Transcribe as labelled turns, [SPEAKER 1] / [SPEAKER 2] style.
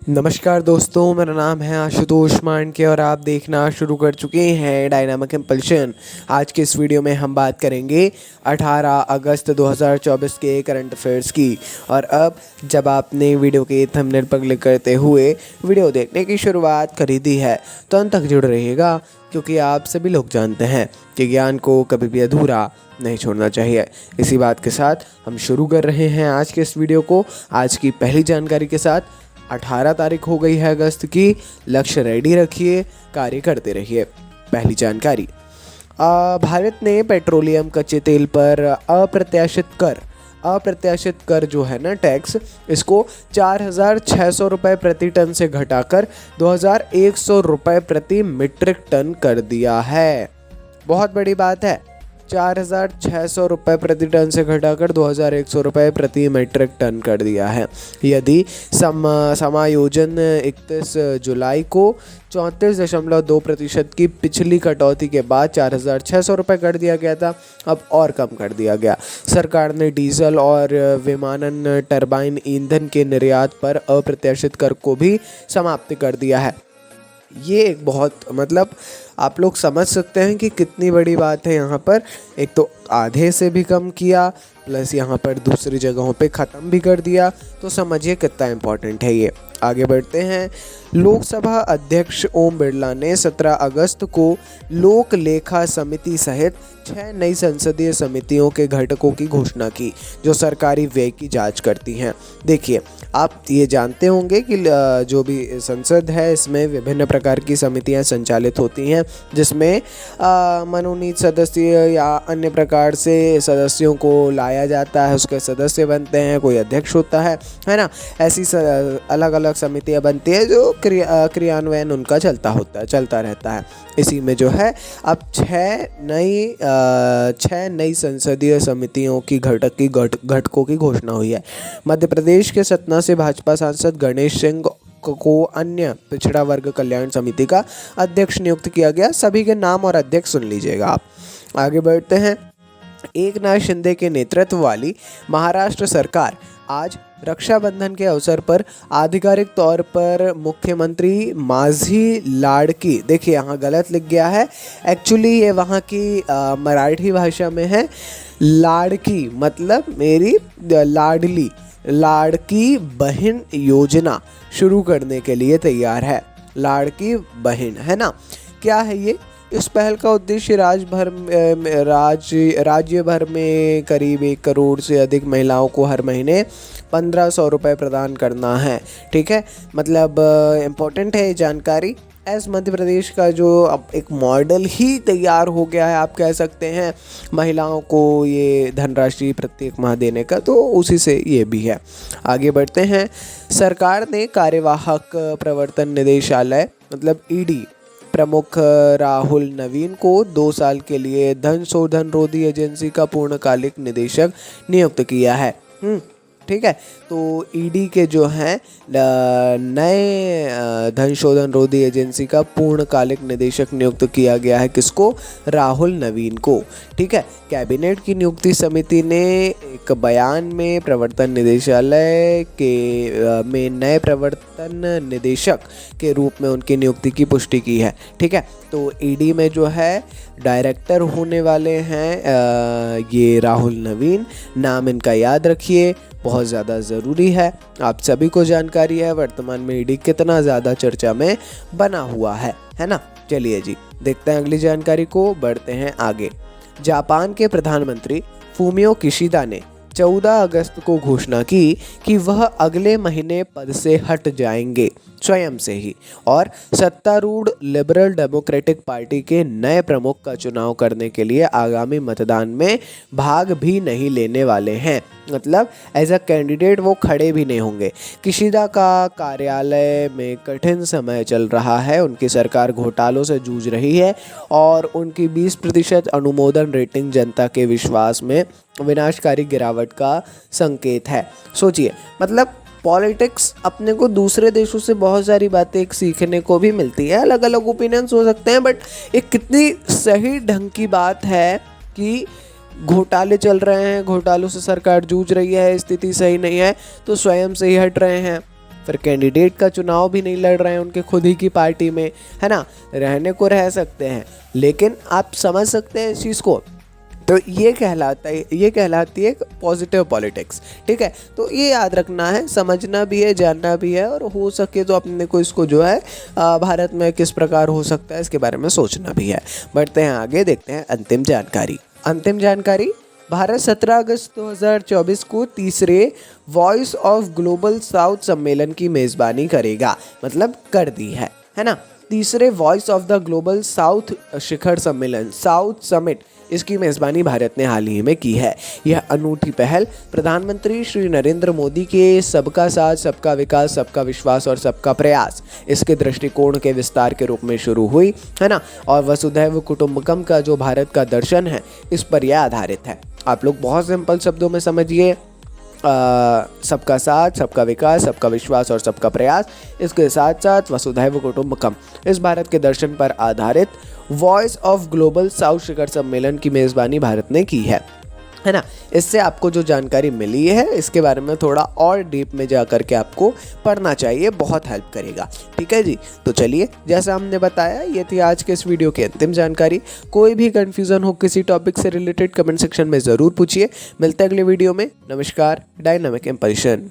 [SPEAKER 1] नमस्कार दोस्तों, मेरा नाम है आशुतोष मांडके और आप देखना शुरू कर चुके हैं डायनामिक इम्पल्शन। आज के इस वीडियो में हम बात करेंगे 18 अगस्त 2024 के करंट अफेयर्स की। और अब जब आपने वीडियो के थंबनेल पर क्लिक करते हुए वीडियो देखने की शुरुआत कर दी है तो अंत तक जुड़ रहिएगा, क्योंकि आप सभी लोग जानते हैं कि ज्ञान को कभी भी अधूरा नहीं छोड़ना चाहिए। इसी बात के साथ हम शुरू कर रहे हैं आज के इस वीडियो को। आज की पहली जानकारी के साथ 18 तारीख हो गई है अगस्त की। लक्ष्य रेडी रखिए, कार्य करते रहिए। पहली जानकारी, भारत ने पेट्रोलियम कच्चे तेल पर अप्रत्याशित कर जो है ना टैक्स, इसको 4,600 रुपये प्रति टन से घटाकर 2,100 रुपये प्रति मीट्रिक टन कर दिया है। बहुत बड़ी बात है। 4,600 रुपये प्रति टन से घटाकर 2,100 रुपये प्रति मीट्रिक टन कर दिया है। यदि समायोजन 31 जुलाई को 34.2% की पिछली कटौती के बाद 4,600 रुपये कर दिया गया था, अब और कम कर दिया गया। सरकार ने डीजल और विमानन टरबाइन ईंधन के निर्यात पर अप्रत्याशित कर को भी समाप्त कर दिया है। ये एक बहुत आप लोग समझ सकते हैं कि कितनी बड़ी बात है। यहाँ पर एक तो आधे से भी कम किया, प्लस यहाँ पर दूसरी जगहों पे ख़त्म भी कर दिया, तो समझिए कितना इम्पोर्टेंट है ये। आगे बढ़ते हैं। लोकसभा अध्यक्ष ओम बिरला ने 17 अगस्त को लोक लेखा समिति सहित 6 नई संसदीय समितियों के घटकों की घोषणा की, जो सरकारी व्यय की जांच करती हैं। देखिए, आप ये जानते होंगे कि जो भी संसद है इसमें विभिन्न प्रकार की समितियां संचालित होती हैं, जिसमें मनोनीत सदस्य या अन्य प्रकार से सदस्यों को लाया जाता है, उसके सदस्य बनते हैं, कोई अध्यक्ष होता है ना। ऐसी अलग अलग समितियां बनती है जो क्रियान्वयन उनका चलता रहता है। इसी में जो है अब 6 नई संसदीय समितियों की घटकों की घोषणा हुई है। मध्य प्रदेश के सतना से भाजपा सांसद गणेश सिंह को अन्य पिछड़ा वर्ग कल्याण समिति का अध्यक्ष नियुक्त किया गया। सभी के नाम और अध्यक्ष सुन लीजिएगा आप। आगे बढ़ते हैं। एकनाथ शिंदे के नेतृत्व वाली महाराष्ट्र सरकार आज रक्षाबंधन के अवसर पर आधिकारिक तौर पर मुख्यमंत्री माझी लाडकी, देखिए यहाँ गलत लिख गया है, एक्चुअली ये वहाँ की मराठी भाषा में है। लाडकी मतलब मेरी लाडकी बहन योजना शुरू करने के लिए तैयार है। लाडकी बहन है ना, क्या है ये? इस पहल का उद्देश्य राज्य भर में करीब 1 करोड़ से अधिक महिलाओं को हर महीने 1,500 रुपये प्रदान करना है। ठीक है, इम्पोर्टेंट है ये जानकारी। एस मध्य प्रदेश का जो अब एक मॉडल ही तैयार हो गया है, आप कह सकते हैं, महिलाओं को ये धनराशि प्रत्येक माह देने का, तो उसी से ये भी है। आगे बढ़ते हैं। सरकार ने कार्यवाहक प्रवर्तन निदेशालय ईडी प्रमुख राहुल नवीन को 2 साल के लिए धन शोधन रोधी एजेंसी का पूर्णकालिक निदेशक नियुक्त किया है। ठीक है, तो ईडी के जो हैं नए धन शोधन रोधी एजेंसी का पूर्णकालिक निदेशक नियुक्त किया गया है। किसको? राहुल नवीन को। ठीक है, कैबिनेट की नियुक्ति समिति ने एक बयान में प्रवर्तन निदेशालय के में नए प्रवर्तन निदेशक के रूप में उनकी नियुक्ति की पुष्टि की है। ठीक है, तो ईडी में जो है डायरेक्टर होने वाले हैं ये राहुल नवीन। नाम इनका याद रखिए, बहुत ज़्यादा ज़रूरी है। आप सभी को जानकारी है वर्तमान में ईडी कितना ज़्यादा चर्चा में बना हुआ है ना। चलिए जी, देखते हैं अगली जानकारी को, बढ़ते हैं आगे। जापान के प्रधानमंत्री फूमियो किशिदा ने 14 अगस्त को घोषणा की कि वह अगले महीने पद से हट जाएंगे स्वयं से ही, और सत्तारूढ़ लिबरल डेमोक्रेटिक पार्टी के नए प्रमुख का चुनाव करने के लिए आगामी मतदान में भाग भी नहीं लेने वाले हैं। एज अ कैंडिडेट वो खड़े भी नहीं होंगे। किशिदा का कार्यालय में कठिन समय चल रहा है। उनकी सरकार घोटालों से जूझ रही है और उनकी 20% अनुमोदन रेटिंग जनता के विश्वास में विनाशकारी गिरावट का संकेत है। सोचिए, पॉलिटिक्स अपने को दूसरे देशों से बहुत सारी बातें सीखने को भी मिलती है। अलग अलग ओपिनियंस हो सकते हैं, बट एक कितनी सही ढंग की बात है कि घोटाले चल रहे हैं, घोटालों से सरकार जूझ रही है, स्थिति सही नहीं है तो स्वयं से ही हट रहे हैं। फिर कैंडिडेट का चुनाव भी नहीं लड़ रहे हैं उनके खुद ही की पार्टी में, है ना। रहने को रह सकते हैं, लेकिन आप समझ सकते हैं इस चीज़ को। तो ये कहलाती है पॉजिटिव पॉलिटिक्स, ठीक है। तो ये याद रखना है, समझना भी है, जानना भी है, और हो सके तो अपने को इसको जो है भारत में किस प्रकार हो सकता है इसके बारे में सोचना भी है। बढ़ते हैं आगे, देखते हैं अंतिम जानकारी। भारत 17 अगस्त 2024 को तीसरे वॉइस ऑफ ग्लोबल साउथ सम्मेलन की मेज़बानी करेगा, मतलब कर दी है ना। तीसरे voice of the global south शिखर सम्मेलन, साउथ समिट, इसकी मेज़बानी भारत ने हाल ही में की है। यह अनूठी पहल प्रधानमंत्री श्री नरेंद्र मोदी के सबका साथ, सबका विकास, सबका विश्वास और सबका प्रयास, इसके दृष्टिकोण के विस्तार के रूप में शुरू हुई, है ना। और वसुधैव कुटुंबकम का जो भारत का दर्शन है, इस पर यह आधारित है। आप लोग बहुत सिंपल शब्दों में समझिए, सबका साथ, सबका विकास, सबका विश्वास और सबका प्रयास, इसके साथ साथ वसुधैव कुटुंबकम, इस भारत के दर्शन पर आधारित वॉइस ऑफ ग्लोबल साउथ शिखर सम्मेलन की मेज़बानी भारत ने की है ना। इससे आपको जो जानकारी मिली है इसके बारे में थोड़ा और डीप में जा कर के आपको पढ़ना चाहिए, बहुत हेल्प करेगा, ठीक है जी। तो चलिए, जैसा हमने बताया, ये थी आज के इस वीडियो की अंतिम जानकारी। कोई भी कन्फ्यूज़न हो किसी टॉपिक से रिलेटेड, कमेंट सेक्शन में ज़रूर पूछिए। मिलते हैं अगले वीडियो में। नमस्कार, डायनामिक इम्पल्शन।